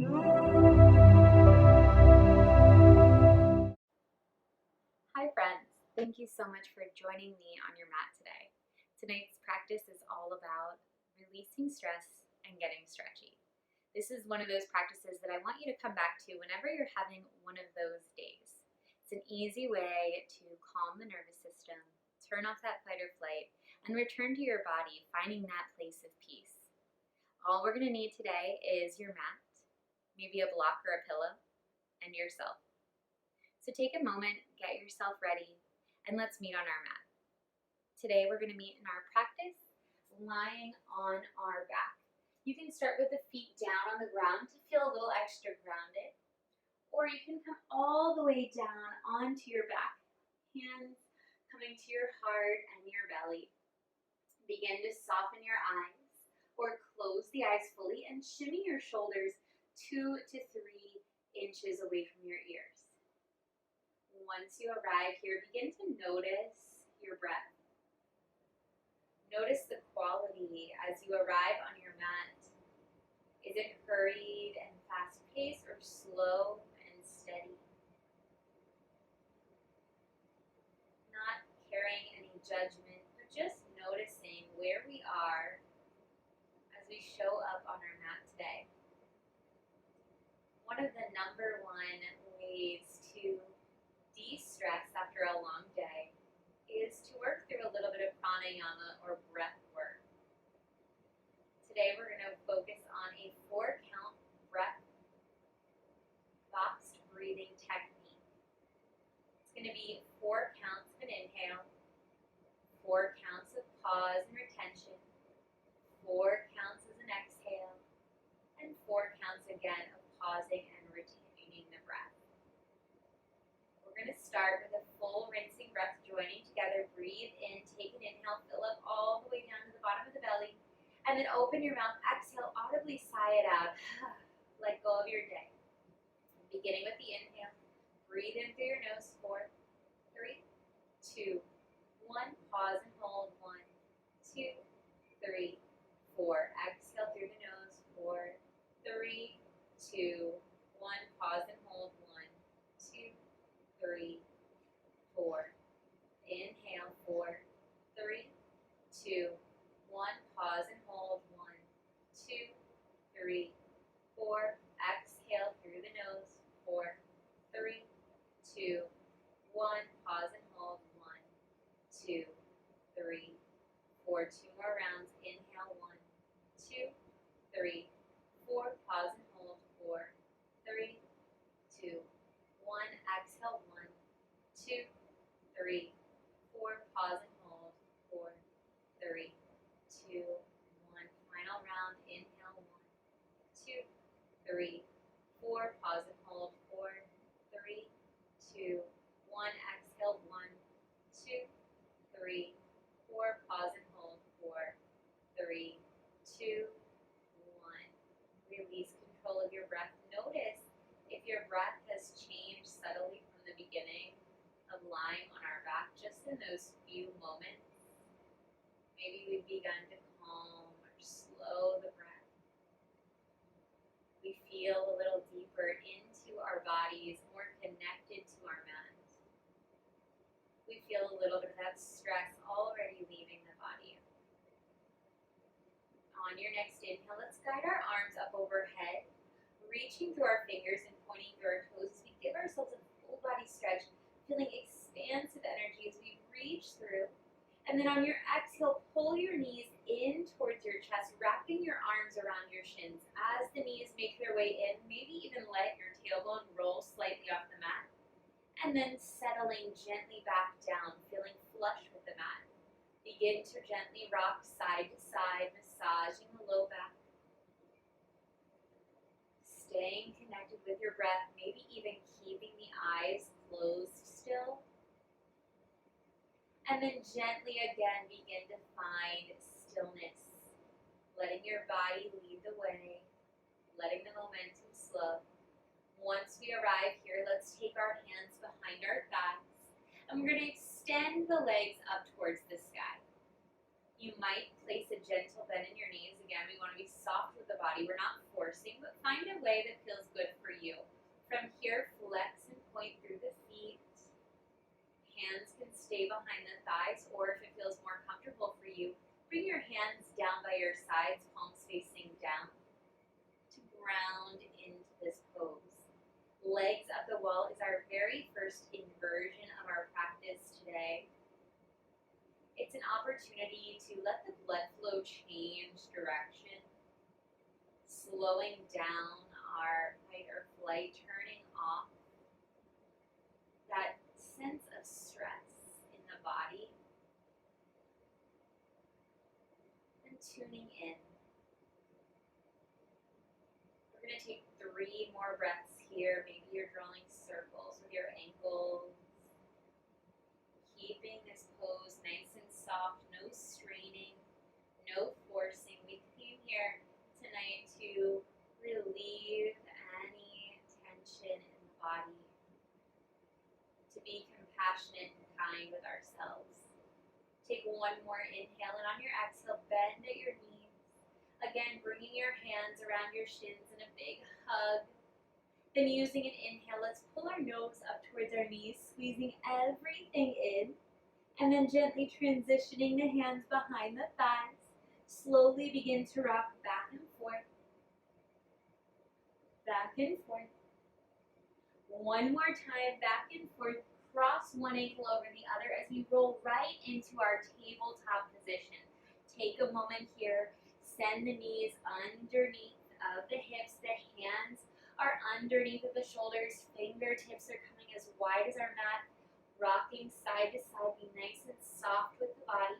Hi friends, thank you so much for joining me on your mat today. Tonight's practice is all about releasing stress and getting stretchy. This is one of those practices that I want you to come back to whenever you're having one of those days. It's an easy way to calm the nervous system, turn off that fight or flight, and return to your body, finding that place of peace. All we're going to need today is your mat, maybe a block or a pillow, and yourself. So take a moment, get yourself ready, and let's meet on our mat. Today we're going to meet in our practice lying on our back. You can start with the feet down on the ground to feel a little extra grounded, or you can come all the way down onto your back, hands coming to your heart and your belly. Begin to soften your eyes or close the eyes fully and shimmy your shoulders 2 to 3 inches away from your ears. Once you arrive here, begin to notice your breath. Notice the quality as you arrive on your mat. Is it hurried and fast-paced or slow and steady? Not carrying any judgment, but just noticing where we are as we show up on our mat today. One of the number one ways to de-stress after a long day is to work through a little bit of pranayama or breath work. Today we're going to focus on a 4-count breath boxed breathing technique. It's going to be 4 counts of an inhale, 4 counts of pause and retention, 4 counts as an exhale, and 4 counts again of pausing and retaining the breath. We're going to start with a full rinsing breath, joining together. Breathe in, take an inhale, fill up all the way down to the bottom of the belly, and then open your mouth, exhale, audibly sigh it out. Let go of your day. Beginning with the inhale, breathe in through your nose, 4, 3, 2, 1, pause and hold, 1, 2, 3, 4, exhale through the nose, 4, 3, 2, 1, pause and hold, 1, 2, 3, 4. Inhale, 4, 3, 2, 1. Pause and hold, 1, 2, 3, 4. Exhale through the nose, 4, 3, 2, 1. Pause and hold, 1, 2, 3, 4. 2 more rounds. Inhale, 1, 2, 3, 4. Pause and hold, 4, 3, 2, 1. Exhale, 1, 2, 3, 4. Pause and hold, 4, 3, 2, 1. Final round. Inhale, 1, 2, 3, 4. Pause and hold, 4, 3, 2, 1. Exhale, 1, 2, 3, 4. Pause and hold, 4, 3, 2, 1. Release control of your breath. Notice if your breath has changed subtly from the beginning of lying on our back, just in those few moments. Maybe we've begun to calm or slow the breath. We feel a little deeper into our bodies, more connected to our mat. We feel a little bit of that stress already leaving the body. On your next inhale, let's guide our arms up overhead, reaching through our fingers and pointing through our toes as we give ourselves a full body stretch, feeling expansive energy as we reach through. And then on your exhale, pull your knees in towards your chest, wrapping your arms around your shins. As the knees make their way in, maybe even let your tailbone roll slightly off the mat. And then settling gently back down, feeling flush with the mat. Begin to gently rock side to side, massaging the low back. Staying connected with your breath, maybe even keeping the eyes closed still. And then gently again begin to find stillness, letting your body lead the way, letting the momentum slow. Once we arrive here, let's take our hands behind our thighs, and we're going to extend the legs up towards the sky. You might place a gentle bend in your knees. Again, we want to be soft with the body. We're not forcing, but find a way that feels good for you. From here, flex and point through the feet. Hands can stay behind the thighs, or if it feels more comfortable for you, bring your hands down by your sides, palms facing down, to ground into this pose. Legs up the wall is our very first inversion of our practice today. It's an opportunity to let the blood flow change direction, slowing down our fight or flight, turning off that sense of stress in the body, and tuning in. We're going to take 3 more breaths here. Maybe you're drawing circles with your ankles, keeping this pose nice and soft, no straining, no forcing. We came here tonight to relieve any tension in the body, to be compassionate and kind with ourselves. Take 1 more inhale, and on your exhale, bend at your knees. Again, bringing your hands around your shins in a big hug. Then using an inhale, let's pull our nose up towards our knees, squeezing everything in, and then gently transitioning the hands behind the thighs. Slowly begin to rock back and forth, back and forth. 1 more time, back and forth. Cross one ankle over the other as we roll right into our tabletop position. Take a moment here, send the knees underneath of the hips, the hands are underneath of the shoulders, fingertips are coming as wide as our mat, rocking side to side, be nice and soft with the body.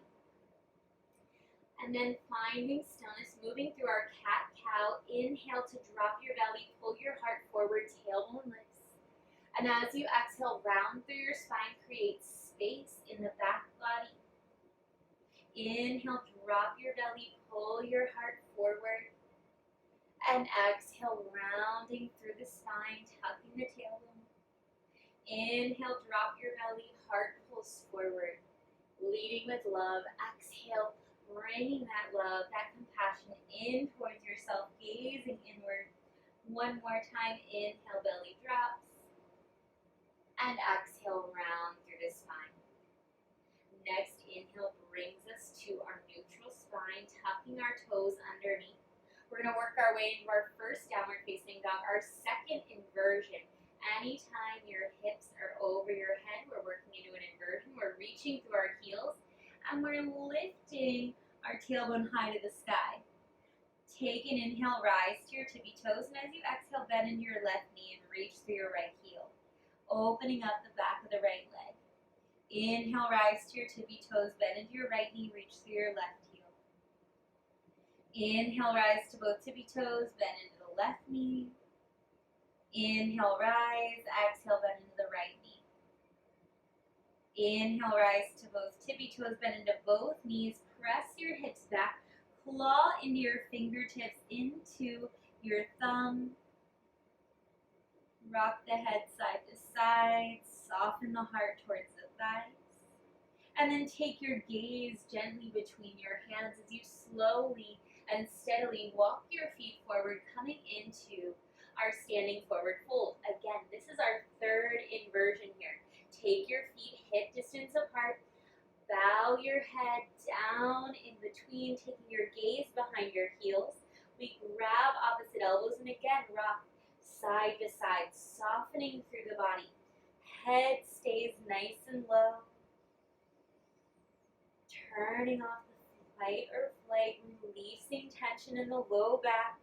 And then finding stillness, moving through our cat-cow. Inhale to drop your belly, pull your heart forward, tailbone lifts. And as you exhale, round through your spine, create space in the back body. Inhale, drop your belly, pull your heart forward. And exhale, rounding through the spine, tucking the tailbone. Inhale, drop your belly, heart pulls forward, leading with love. Exhale, bringing that love, that compassion in towards yourself, gazing inward. 1 more time, inhale, belly drops. And exhale, round through the spine. Next inhale brings us to our neutral spine, tucking our toes underneath. We're going to work our way into our first downward facing dog, our second inversion. Anytime your hips are over your head, we're working into an inversion. We're reaching through our heels, and we're lifting our tailbone high to the sky. Take an inhale, rise to your tippy toes, and as you exhale, bend into your left knee and reach through your right heel, opening up the back of the right leg. Inhale, rise to your tippy toes, bend into your right knee, reach through your left heel. Inhale, rise to both tippy toes, bend into the left knee. Inhale, rise, exhale, bend into the right knee. Inhale, rise to both tippy toes, bend into both knees, press your hips back, claw into your fingertips, into your thumb. Rock the head side to side, soften the heart towards the thighs. And then take your gaze gently between your hands as you slowly and steadily walk your feet forward, coming into our standing forward fold. Again, this is our third inversion here. Take your feet hip distance apart, bow your head down in between, taking your gaze behind your heels. We grab opposite elbows and again rock side to side, softening through the body. Head stays nice and low. Turning off the fight or flight, releasing tension in the low back.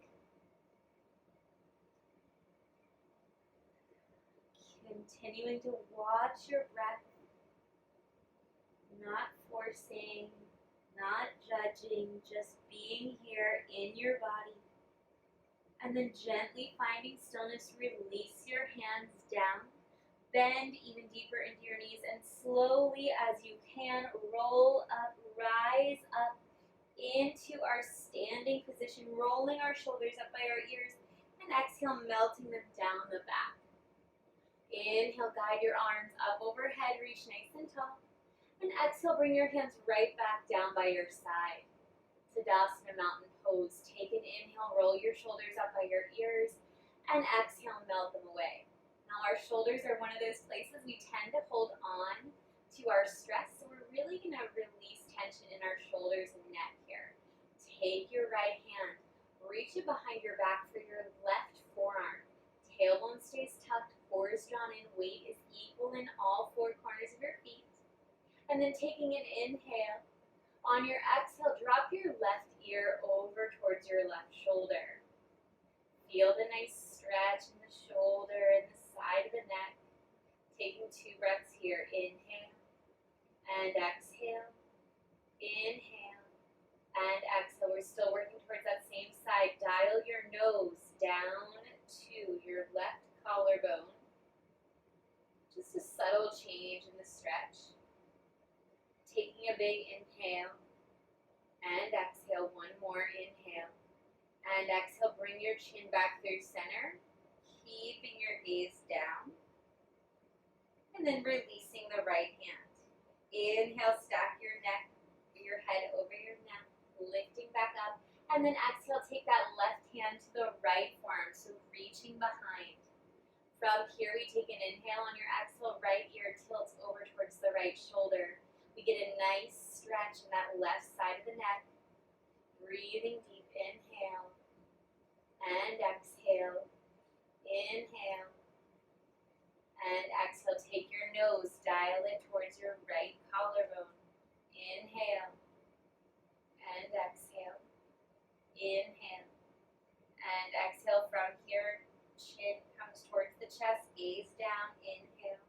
Continuing to watch your breath, not forcing, not judging, just being here in your body. And then gently finding stillness, release your hands down. Bend even deeper into your knees and slowly as you can, roll up, rise up into our standing position, rolling our shoulders up by our ears, and exhale, melting them down the back. Inhale, guide your arms up overhead, reach nice and tall. And exhale, bring your hands right back down by your side. Tadasana Mountain Pose. Take an inhale, roll your shoulders up by your ears, and exhale, melt them away. Now our shoulders are one of those places we tend to hold on to our stress, so we're really going to release tension in our shoulders and neck here. Take your right hand, reach it behind your back for your left forearm. Tailbone stays tucked, core is drawn in, weight is equal in all four corners of your feet. And then taking an inhale, on your exhale, drop your left ear over towards your left shoulder. Feel the nice stretch in the shoulder and the side of the neck. Taking 2 breaths here. Inhale and exhale. Inhale and exhale. We're still working towards that same side. Dial your nose down to your left collarbone. Just a subtle change in the stretch. Taking a big inhale and exhale. One more inhale and exhale. Bring your chin back through center, keeping your gaze down, and then releasing the right hand. Inhale, stack your neck, your head over your neck, lifting back up, and then exhale, take that left hand to the right forearm, so reaching behind. From here, we take an inhale. On your exhale, right ear tilts over towards the right shoulder. We get a nice stretch in that left side of the neck. Breathing deep, inhale and exhale. Inhale and exhale. Take your nose, dial it towards your right collarbone. Inhale and exhale. Inhale and exhale. From here, chin comes towards the chest, gaze down. Inhale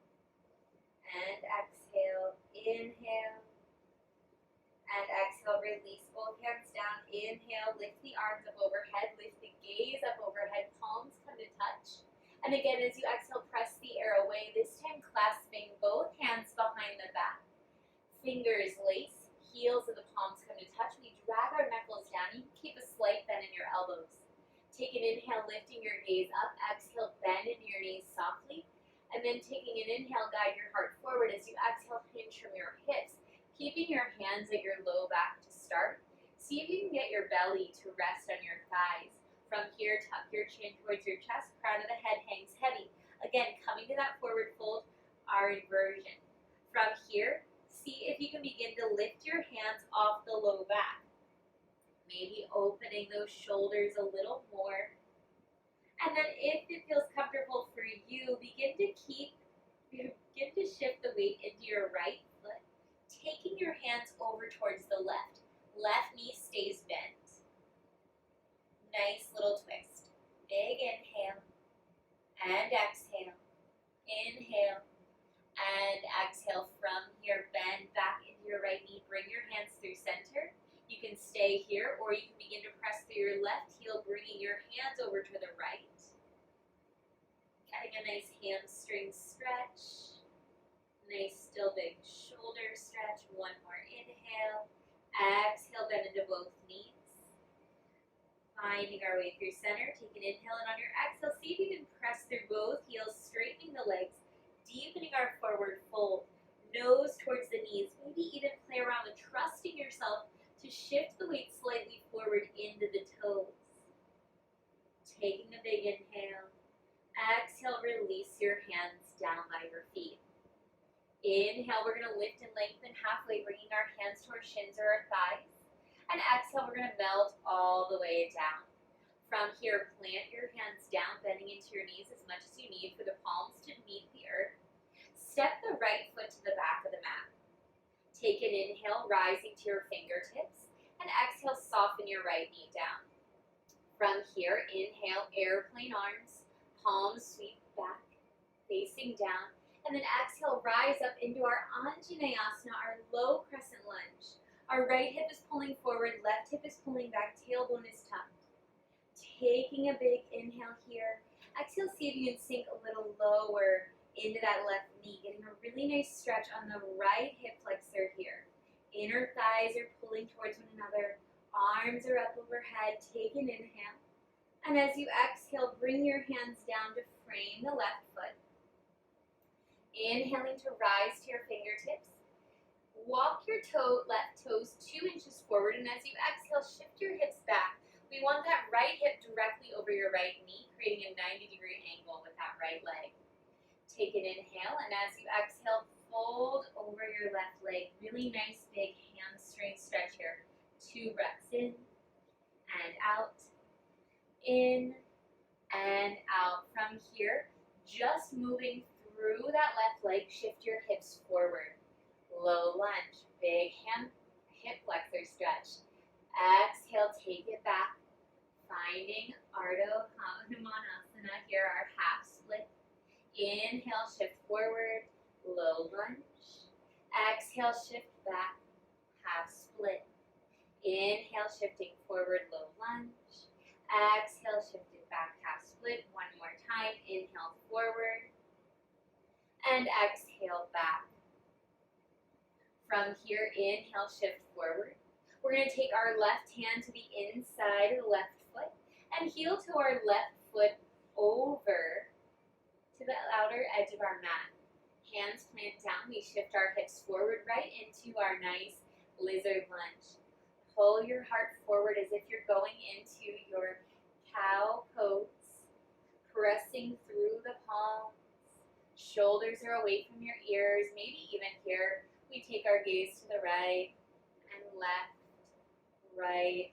and exhale. Inhale and exhale. Release both hands down. Inhale, lift the arms up overhead, lift the gaze up overhead, palms come to touch. And again, as you exhale, press the air away, this time clasping both hands behind the back. Fingers lace, heels of the palms come to touch. We drag our knuckles down. You can keep a slight bend in your elbows. Take an inhale, lifting your gaze up. Exhale, bend into your knees softly. And then taking an inhale, guide your heart forward. As you exhale, hinge from your hips, keeping your hands at your low back to start. See if you can get your belly to rest on your thighs. From here, tuck your chin towards your chest, crown of the head hangs heavy. Again, coming to that forward fold, our inversion. From here, see if you can begin to lift your hands off the low back. Maybe opening those shoulders a little more. And then if it feels comfortable for you, begin to shift the weight into your right foot, taking your hands over towards the left. Left knee stays bent. Nice little twist. Big inhale and exhale. Inhale and exhale. From here, bend back into your right knee. Bring your hands through center. You can stay here, or you can begin to press through your left heel, bringing your hands over to the right. Getting a nice hamstring stretch. Nice, still big shoulder stretch. One more inhale. Exhale, bend into both knees. Finding our way through center. Take an inhale, and on your exhale, see if you can press through both heels, straightening the legs, deepening our forward fold. Nose towards the knees. Maybe even play around with trusting yourself to shift the weight slightly forward into the toes. Taking a big inhale. Exhale, release your hands down by your feet. Inhale, we're going to lift and lengthen halfway, bringing our hands to our shins or our thighs. And exhale, we're going to melt all the way down. From here, plant your hands down, bending into your knees as much as you need for the palms to meet the earth. Step the right foot to the back of the mat. Take an inhale, rising to your fingertips. And exhale, soften your right knee down. From here, inhale, airplane arms. Palms sweep back, facing down. And then exhale, rise up into our Anjaneyasana, our low crescent lunge. Our right hip is pulling forward, left hip is pulling back, tailbone is tucked. Taking a big inhale here. Exhale, see if you can sink a little lower into that left knee, getting a really nice stretch on the right hip flexor here. Inner thighs are pulling towards one another. Arms are up overhead. Take an inhale. And as you exhale, bring your hands down to frame the left foot. Inhaling to rise to your fingertips. Walk your left toes 2 inches forward, and as you exhale, shift your hips back. We want that right hip directly over your right knee, creating a 90-degree angle with that right leg. Take an inhale, and as you exhale, fold over your left leg. Really nice big hamstring stretch here. 2 breaths in and out, in and out. From here, just moving through that left leg, shift your hips forward. Low lunge, big hip flexor stretch. Exhale, take it back. Finding Ardha Hanumanasana here, our half split. Inhale, shift forward, low lunge. Exhale, shift back, half split. Inhale, shifting forward, low lunge. Exhale, shift it back, half split. One more time. Inhale, forward. And exhale, back. From here, inhale, shift forward. We're going to take our left hand to the inside of the left foot and heel to our left foot over to the outer edge of our mat. Hands plant down. We shift our hips forward right into our nice lizard lunge. Pull your heart forward as if you're going into your cow pose, pressing through the palms. Shoulders are away from your ears. Maybe even here, we take our gaze to the right and left, right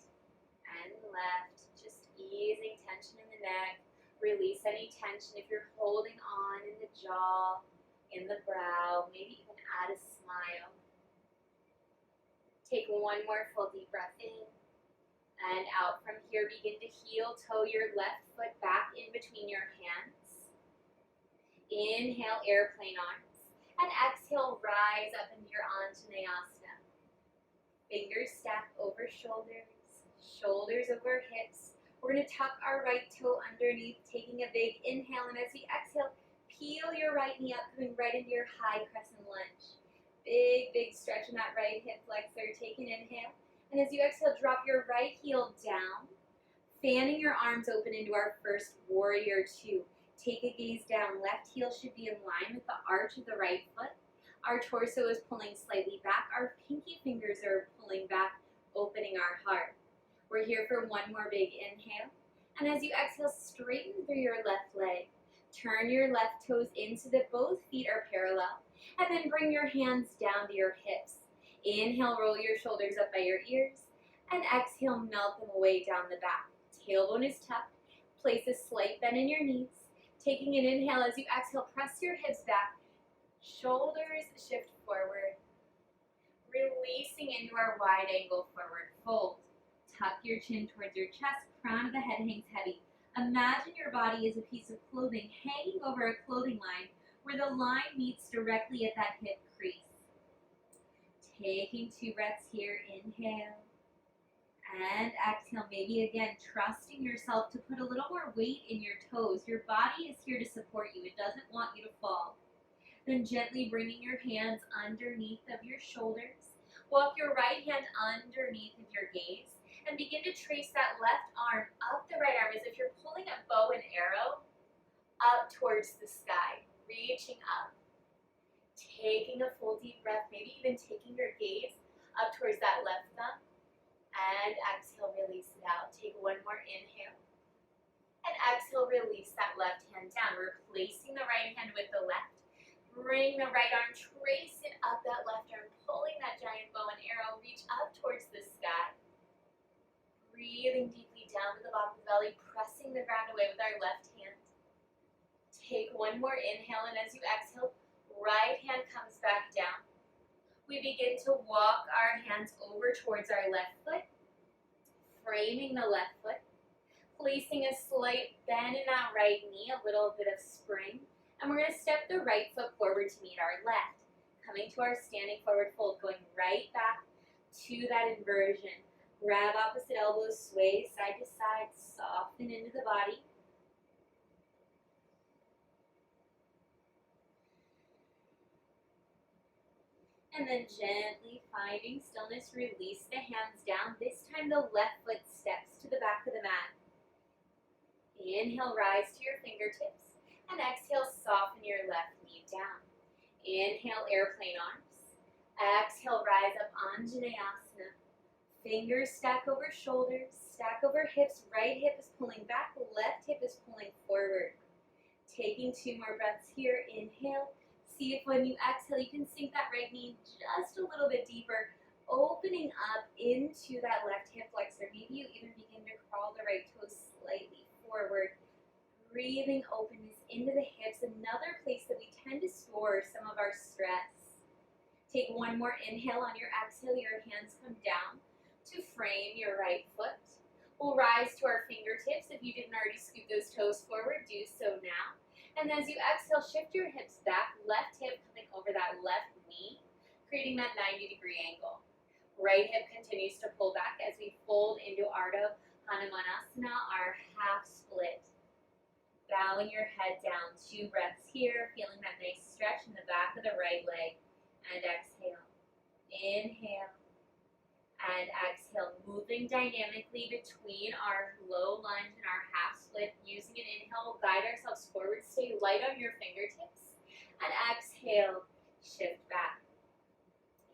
and left. Just easing tension in the neck. Release any tension if you're holding on in the jaw, in the brow, maybe even add a smile. Take one more full deep breath in and out. From here, begin to heel toe your left foot back in between your hands. Inhale, airplane arms. And exhale, rise up into your Anjaneyasana. Fingers stack over shoulders, shoulders over hips. We're going to tuck our right toe underneath, taking a big inhale. And as we exhale, peel your right knee up, coming right into your high crescent lunge. Big, big stretch in that right hip flexor. Take an inhale. And as you exhale, drop your right heel down, fanning your arms open into our first warrior 2. Take a gaze down. Left heel should be in line with the arch of the right foot. Our torso is pulling slightly back. Our pinky fingers are pulling back, opening our heart. We're here for one more big inhale. And as you exhale, straighten through your left leg. Turn your left toes in so that both feet are parallel. And then bring your hands down to your hips. Inhale, roll your shoulders up by your ears. And exhale, melt them away down the back. Tailbone is tucked. Place a slight bend in your knees. Taking an inhale, as you exhale, press your hips back. Shoulders shift forward. Releasing into our wide angle forward fold. Tuck your chin towards your chest. Crown of the head hangs heavy. Imagine your body as a piece of clothing hanging over a clothing line where the line meets directly at that hip crease. Taking 2 breaths here. Inhale. And exhale, maybe again, trusting yourself to put a little more weight in your toes. Your body is here to support you. It doesn't want you to fall. Then gently bringing your hands underneath of your shoulders. Walk your right hand underneath of your gaze and begin to trace that left arm up the right arm as if you're pulling a bow and arrow up towards the sky, reaching up. Taking a full deep breath, maybe even taking your gaze up towards that left thumb. And exhale, release it out. Take one more inhale. And exhale, release that left hand down. Replacing the right hand with the left. Bring the right arm, trace it up that left arm, pulling that giant bow and arrow, reach up towards the sky. Breathing deeply down to the bottom of the belly, pressing the ground away with our left hand. Take one more inhale, and as you exhale, right hand comes back down. We begin to walk our hands over towards our left foot, framing the left foot, placing a slight bend in that right knee, a little bit of spring, and we're going to step the right foot forward to meet our left. Coming to our standing forward fold, going right back to that inversion. Grab opposite elbows, sway side to side, soften into the body. And then gently finding stillness, release the hands down. This time the left foot steps to the back of the mat. Inhale, rise to your fingertips. And exhale, soften your left knee down. Inhale, airplane arms. Exhale, rise up, Anjaneyasana. Fingers stack over shoulders, stack over hips. Right hip is pulling back, left hip is pulling forward. Taking 2 more breaths here. Inhale. See if when you exhale, you can sink that right knee just a little bit deeper, opening up into that left hip flexor. Maybe you even begin to crawl the right toes slightly forward. Breathing openness into the hips, another place that we tend to store some of our stress. Take 1 more inhale. On your exhale, your hands come down to frame your right foot. We'll rise to our fingertips. If you didn't already scoop those toes forward, do so now. And as you exhale, shift your hips back, left hip coming over that left knee, creating that 90-degree angle. Right hip continues to pull back as we fold into Ardha Hanumanasana, our half split. Bowing your head down, 2 breaths here, feeling that nice stretch in the back of the right leg. And exhale. Inhale. And exhale, moving dynamically between our low lunge and our half split. Using an inhale, we'll guide ourselves forward. Stay light on your fingertips. And exhale, shift back.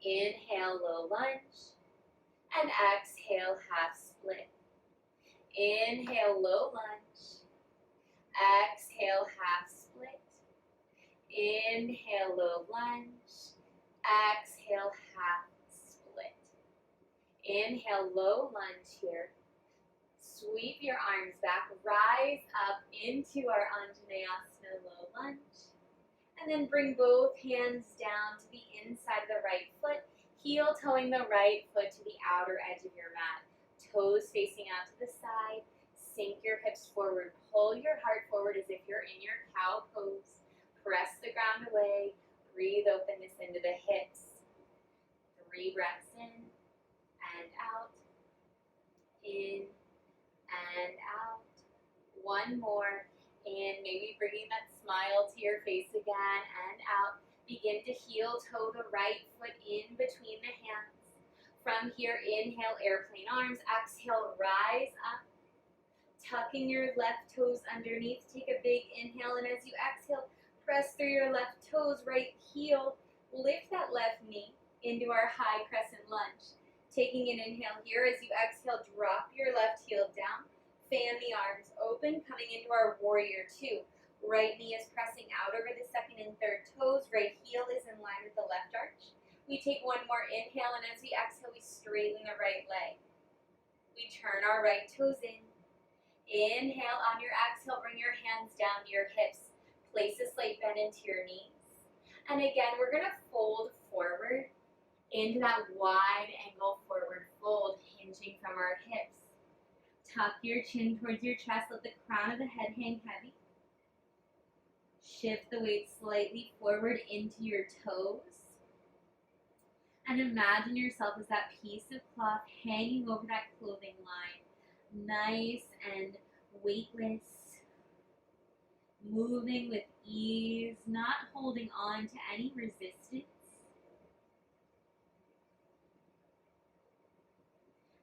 Inhale, low lunge. And exhale, half split. Inhale, low lunge. Exhale, half split. Inhale, low lunge. Exhale, half split. Inhale, low lunge here. Sweep your arms back, rise up into our Anjaneyasana low lunge. And then bring both hands down to the inside of the right foot, heel toeing the right foot to the outer edge of your mat. Toes facing out to the side, sink your hips forward, pull your heart forward as if you're in your cow pose. Press the ground away, breathe openness into the hips. 3 breaths in. And out, in, and out. 1 more, and maybe bringing that smile to your face again, and out. Begin to heel toe the right foot in between the hands. From here, inhale, airplane arms. Exhale, rise up. Tucking your left toes underneath. Take a big inhale, and as you exhale, press through your left toes, right heel. Lift that left knee into our high crescent lunge. Taking an inhale here, as you exhale, drop your left heel down. Fan the arms open, coming into our warrior 2. Right knee is pressing out over the second and third toes. Right heel is in line with the left arch. We take 1 more inhale, and as we exhale, we straighten the right leg. We turn our right toes in. Inhale, on your exhale, bring your hands down to your hips. Place a slight bend into your knees. And again, we're going to fold forward into that wide angle forward fold, hinging from our hips. Tuck your chin towards your chest, let the crown of the head hang heavy. Shift the weight slightly forward into your toes. And imagine yourself as that piece of cloth hanging over that clothing line. Nice and weightless. Moving with ease, not holding on to any resistance.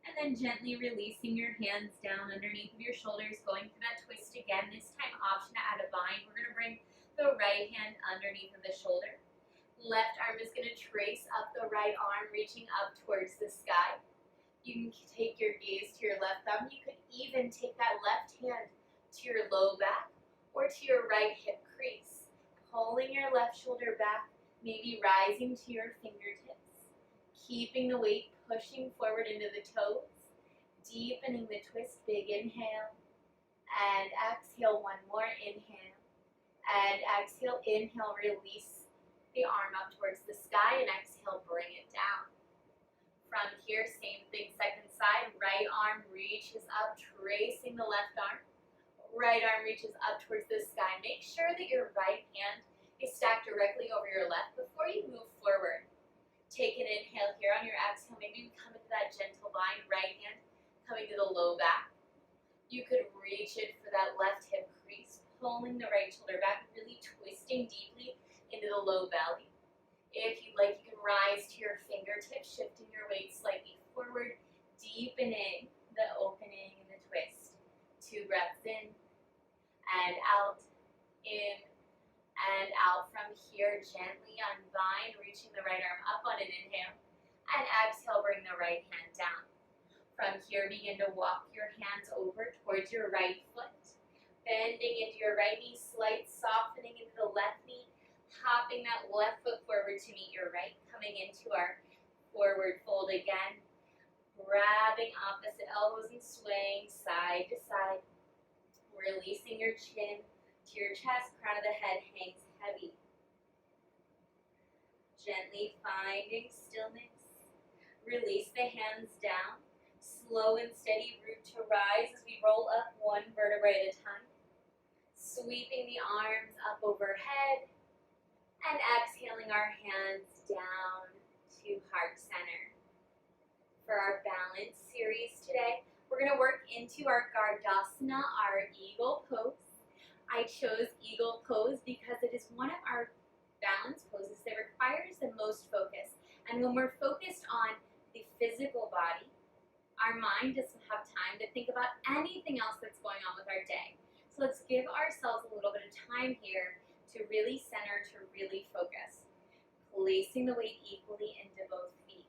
And then gently releasing your hands down underneath of your shoulders, going through that twist again. This time option to add a bind. We're going to bring the right hand underneath of the shoulder. Left arm is going to trace up the right arm, reaching up towards the sky. You can take your gaze to your left thumb. You could even take that left hand to your low back or to your right hip crease. Pulling your left shoulder back, maybe rising to your fingertips. Keeping the weight pushing forward into the toes. Deepening the twist, big inhale. And exhale, 1 more inhale. And exhale, inhale, release the arm up towards the sky, and exhale, bring it down. From here, same thing, second side, right arm reaches up, tracing the left arm. Right arm reaches up towards the sky. Make sure that your right hand is stacked directly over your left before you move forward. Take an inhale here. On your exhale, maybe we come into that gentle bind, right hand coming to the low back. You could reach it for that left hip crease, pulling the right shoulder back, really twisting deeply into the low belly. If you'd like, you can rise to your fingertips, shifting your weight slightly forward, deepening the opening and the twist. 2 breaths in and out, in and out from here, gently unwind, reaching the right arm up on an inhale. And exhale, bring the right hand down. From here, begin to walk your hands over towards your right foot. Bending into your right knee, slight softening into the left knee. Hopping that left foot forward to meet your right. Coming into our forward fold again. Grabbing opposite elbows and swaying side to side. Releasing your chin to your chest, crown of the head hangs heavy. Gently finding stillness. Release the hands down. Slow and steady root to rise as we roll up one vertebrae at a time. Sweeping the arms up overhead. And exhaling our hands down to heart center. For our balance series today, we're going to work into our Gardasana, our eagle pose. I chose eagle pose because it is one of our balance poses that requires the most focus. And when we're focused on the physical body, our mind doesn't have time to think about anything else that's going on with our day. So let's give ourselves a little bit of time here to really center, to really focus. Placing the weight equally into both feet.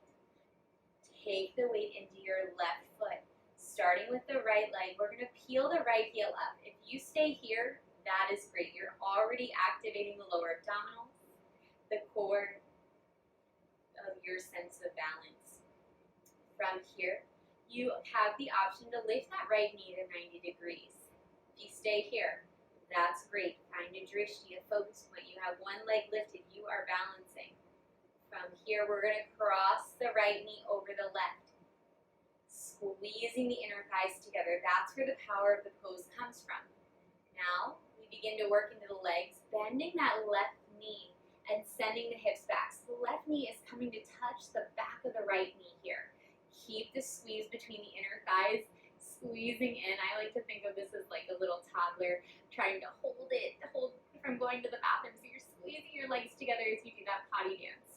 Take the weight into your left foot. Starting with the right leg, we're going to peel the right heel up. If you stay here, that is great. You're already activating the lower abdominals, the core of your sense of balance. From here, you have the option to lift that right knee to 90 degrees. If you stay here, that's great. Find a drishti, a focus point. You have one leg lifted. You are balancing. From here, we're going to cross the right knee over the left. Squeezing the inner thighs together. That's where the power of the pose comes from. Now, we begin to work into the legs, bending that left knee and sending the hips back. So the left knee is coming to touch the back of the right knee here. Keep the squeeze between the inner thighs, squeezing in. I like to think of this as like a little toddler trying to hold from going to the bathroom. So you're squeezing your legs together as you do that potty dance.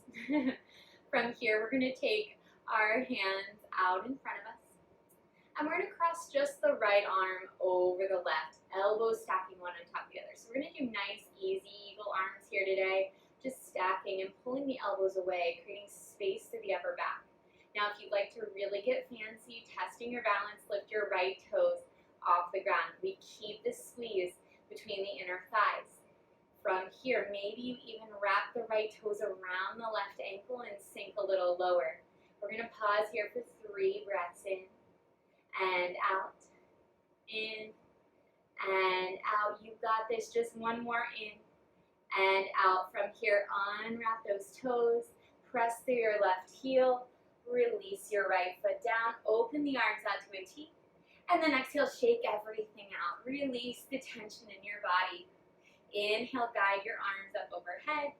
From here, we're going to take our hands out in front of us. And we're going to cross just the right arm over the left, elbows stacking one on top of the other. So we're going to do nice, easy eagle arms here today, just stacking and pulling the elbows away, creating space through the upper back. Now, if you'd like to really get fancy, testing your balance, lift your right toes off the ground. We keep the squeeze between the inner thighs. From here, maybe you even wrap the right toes around the left ankle and sink a little lower. We're going to pause here for 3 breaths in. And out, in, and out. You've got this. Just one more in and out. From here, unwrap those toes, press through your left heel, release your right foot down, open the arms out to a T, and then exhale, shake everything out. Release the tension in your body. Inhale, guide your arms up overhead,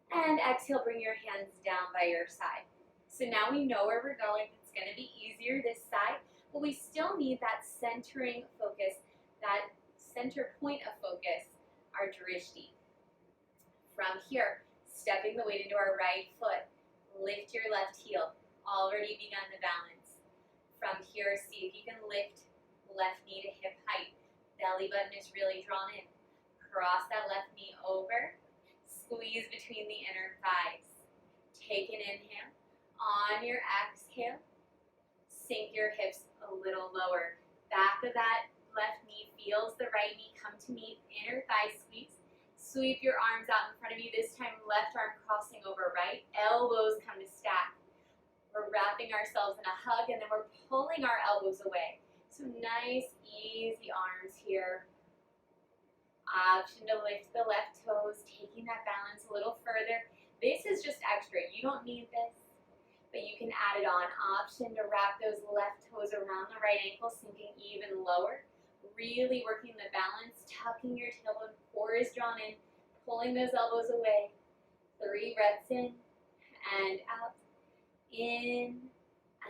and exhale, bring your hands down by your side. So now we know where we're going. It's going to be easier this side. But we still need that centering focus, that center point of focus, our drishti. From here, stepping the weight into our right foot, lift your left heel, already begun the balance. From here, see if you can lift left knee to hip height. Belly button is really drawn in. Cross that left knee over, squeeze between the inner thighs. Take an inhale. On your exhale, sink your hips a little lower. Back of that left knee feels the right knee come to meet, inner thigh squeeze. Sweep your arms out in front of you. This time, left arm crossing over right. Elbows come to stack. We're wrapping ourselves in a hug, and then we're pulling our elbows away. So nice, easy arms here. Option to lift the left toes, taking that balance a little further. This is just extra. You don't need this, but you can add it on. Option to wrap those left toes around the right ankle, sinking even lower. Really working the balance, tucking your tailbone, core is drawn in, pulling those elbows away. 3 breaths in and out. In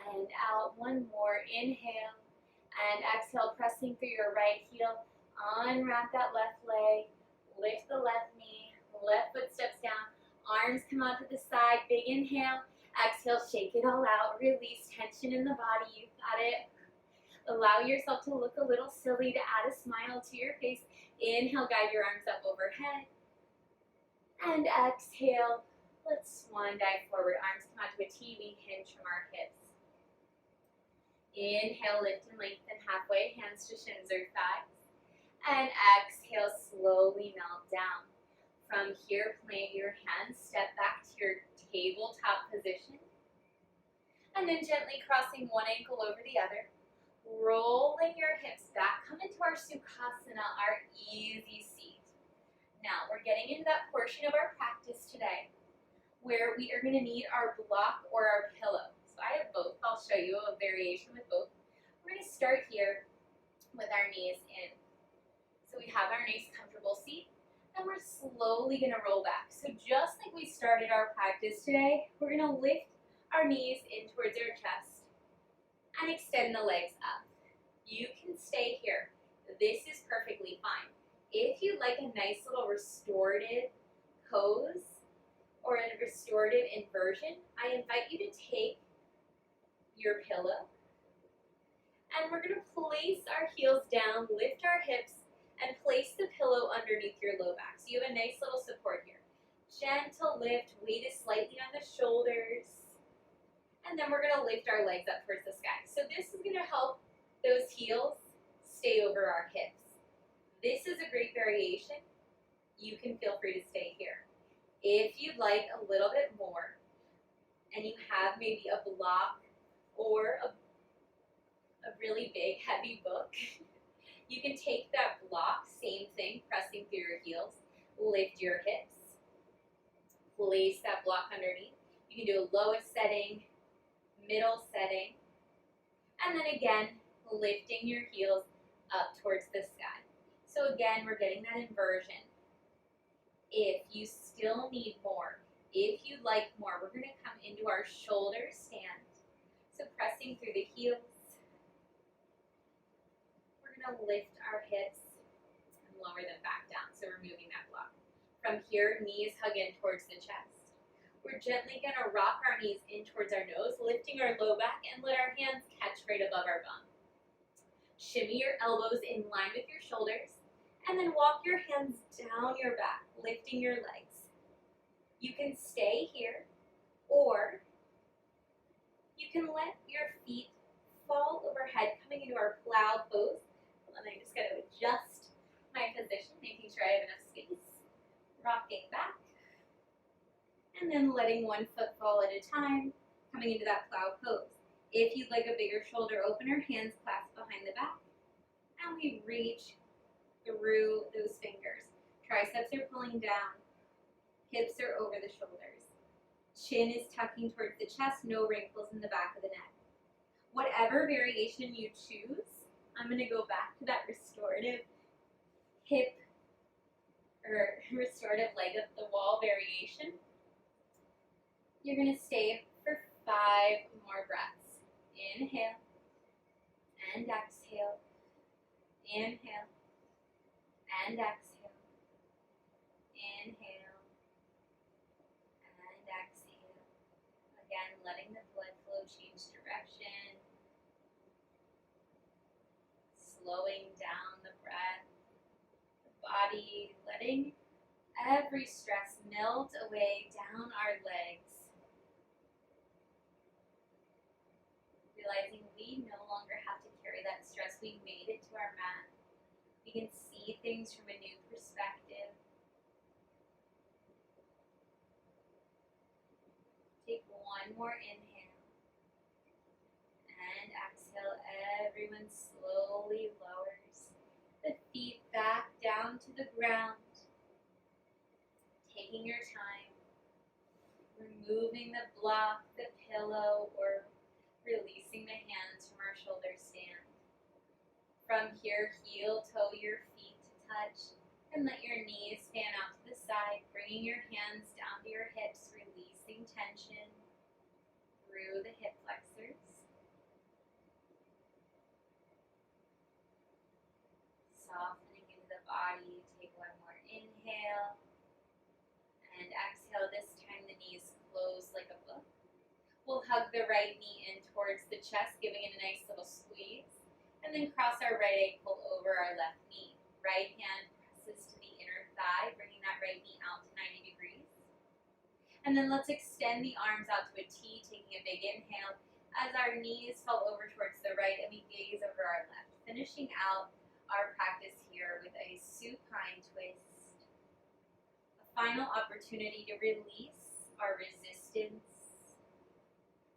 and out. One more. Inhale and exhale, pressing through your right heel. Unwrap that left leg. Lift the left knee. Left foot steps down. Arms come out to the side. Big inhale. Exhale, shake it all out. Release tension in the body. You've got it. Allow yourself to look a little silly, to add a smile to your face. Inhale, guide your arms up overhead. And exhale. Let's swan dive forward. Arms come out to a T. We hinge from our hips. Inhale, lift and lengthen halfway, hands to shins or thighs. And exhale, slowly melt down. From here, plant your hands, step back to your tabletop position. And then gently crossing one ankle over the other. Rolling your hips back, come into our Sukhasana, our easy seat. Now, we're getting into that portion of our practice today where we are going to need our block or our pillow. So I have both. I'll show you a variation with both. We're going to start here with our knees in. So we have our nice comfortable seat, and we're slowly going to roll back. So just like we started our practice today, we're going to lift our knees in towards our chest and extend the legs up. You can stay here. This is perfectly fine. If you'd like a nice little restorative pose or a restorative inversion, I invite you to take your pillow and we're going to place our heels down, lift our hips, and place the pillow underneath your low back. So you have a nice little support here. Gentle lift, weight is slightly on the shoulders. And then we're going to lift our legs up towards the sky. So this is going to help those heels stay over our hips. This is a great variation. You can feel free to stay here. If you'd like a little bit more, and you have maybe a block or a really big, heavy book, you can take that block, same thing, pressing through your heels, lift your hips, place that block underneath. You can do a lowest setting, middle setting, and then again, lifting your heels up towards the sky. So again, we're getting that inversion. If you still need more, if you'd like more, we're going to come into our shoulder stand. So pressing through the heels. We're going to lift our hips and lower them back down. So removing that block. From here, knees hug in towards the chest. We're gently going to rock our knees in towards our nose, lifting our low back, and let our hands catch right above our bum. Shimmy your elbows in line with your shoulders, and then walk your hands down your back, lifting your legs. You can stay here, or you can let your feet fall overhead, coming into our plow pose. And I just got to adjust my position, making sure I have enough space. Rocking back. And then letting one foot fall at a time, coming into that plow pose. If you'd like a bigger shoulder opener, hands clasped behind the back. And we reach through those fingers. Triceps are pulling down. Hips are over the shoulders. Chin is tucking towards the chest, no wrinkles in the back of the neck. Whatever variation you choose, I'm going to go back to that restorative hip or restorative leg up the wall variation. You're going to stay for 5 more breaths. Inhale and exhale. Inhale and exhale. Inhale and exhale. Again, letting the blood flow change direction. Slowing down the breath. The body letting every stress melt away down our legs. Realizing we no longer have to carry that stress. We made it to our mat. We can see things from a new perspective. Take one more inhale. And exhale. Everyone slowly lowers the feet back down to the ground. Taking your time. Removing the block, the pillow, or releasing the hands from our shoulder stand. From here, heel toe your feet to touch and let your knees fan out to the side, bringing your hands down to your hips, releasing tension through the hip flexors. Softening into the body, take one more inhale and exhale. This time the knees close like a book. We'll hug the right knee in towards the chest, giving it a nice little squeeze. And then cross our right ankle over our left knee. Right hand presses to the inner thigh, bringing that right knee out to 90 degrees. And then let's extend the arms out to a T, taking a big inhale as our knees fall over towards the right and we gaze over our left. Finishing out our practice here with a supine twist. A final opportunity to release our resistance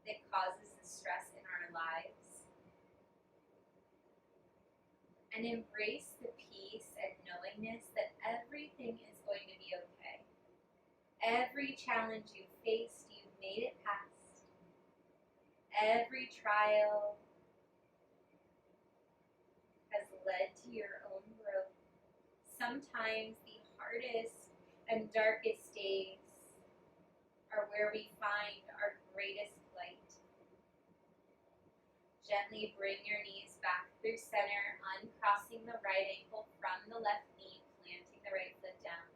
that causes the stress in our lives. And embrace the peace and knowingness that everything is going to be okay. Every challenge you faced, you've made it past. Every trial has led to your own growth. Sometimes the hardest and darkest days are where we find our greatest light. Gently bring your knees back through center, uncrossing the right ankle from the left knee, planting the right foot down.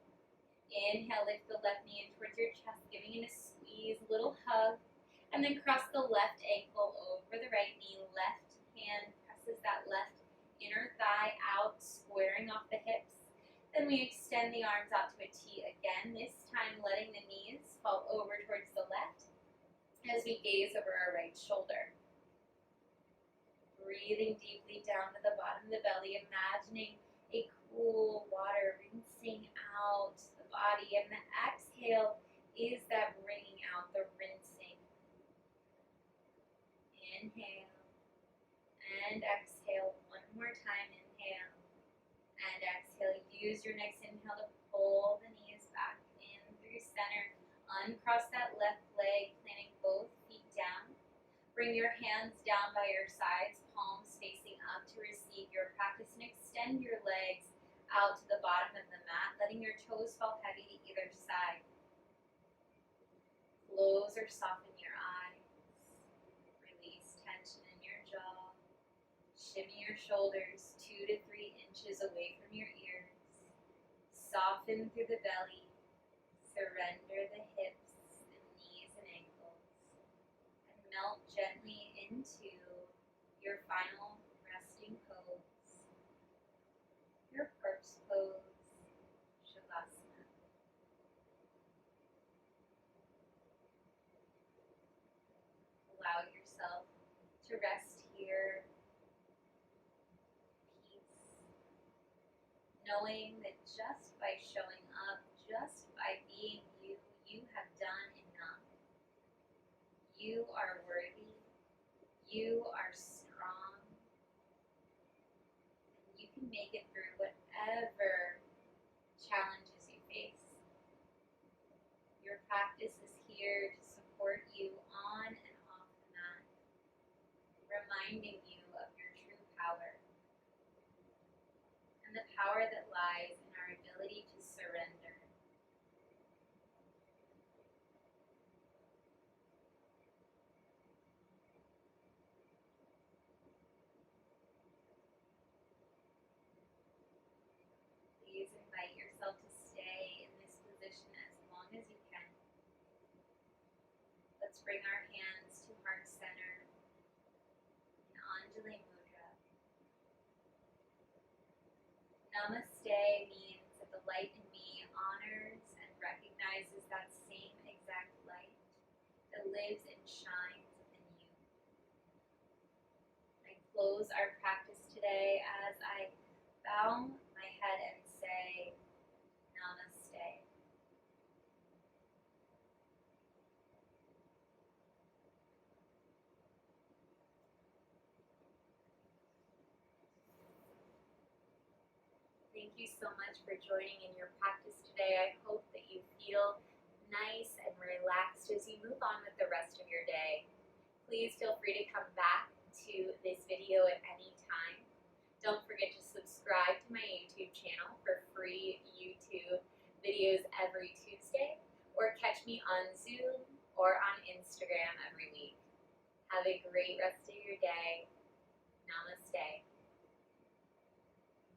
Inhale, lift the left knee in towards your chest, giving it a squeeze, little hug, and then cross the left ankle over the right knee. Left hand presses that left inner thigh out, squaring off the hips. Then we extend the arms out to a T again, this time letting the knees fall over towards the left as we gaze over our right shoulder. Breathing deeply down to the bottom of the belly, imagining a cool water rinsing out the body, and the exhale is that bringing out, the rinsing. Inhale and exhale. One more time. Inhale and exhale. Use your next inhale to pull the knees back in through center. Uncross that left leg, planting both feet down. Bring your hands down by your sides, palms facing up to receive your practice, and extend your legs out to the bottom of the mat, letting your toes fall heavy to either side. Close or soften your eyes. Release tension in your jaw. Shimmy your shoulders 2 to 3 inches away from your ears. Soften through the belly. Surrender the hips and knees and ankles. And melt gently into your final resting pose. Your first pose, Shavasana. Allow yourself to rest here, peace, knowing that just by showing up, just by being you, you have done enough. You are worthy. You are strong. And you can make it through whatever challenges you face. Your practice is here to support you on and off the mat, reminding you of your true power and the power that lies in our ability to surrender. Please invite yourself to stay in this position as long as you can. Let's bring our hands to heart center in Anjali Mudra. Namaste means that the light in me honors and recognizes that same exact light that lives and shines within you. I close our practice today as I bow my head and say, Namaste. Thank you so much for joining in your practice today. I hope that you feel nice and relaxed as you move on with the rest of your day. Please feel free to come back to this video at any time. Don't forget to subscribe to my YouTube channel for free YouTube videos every Tuesday, or catch me on Zoom or on Instagram every week. Have a great rest of your day. Namaste.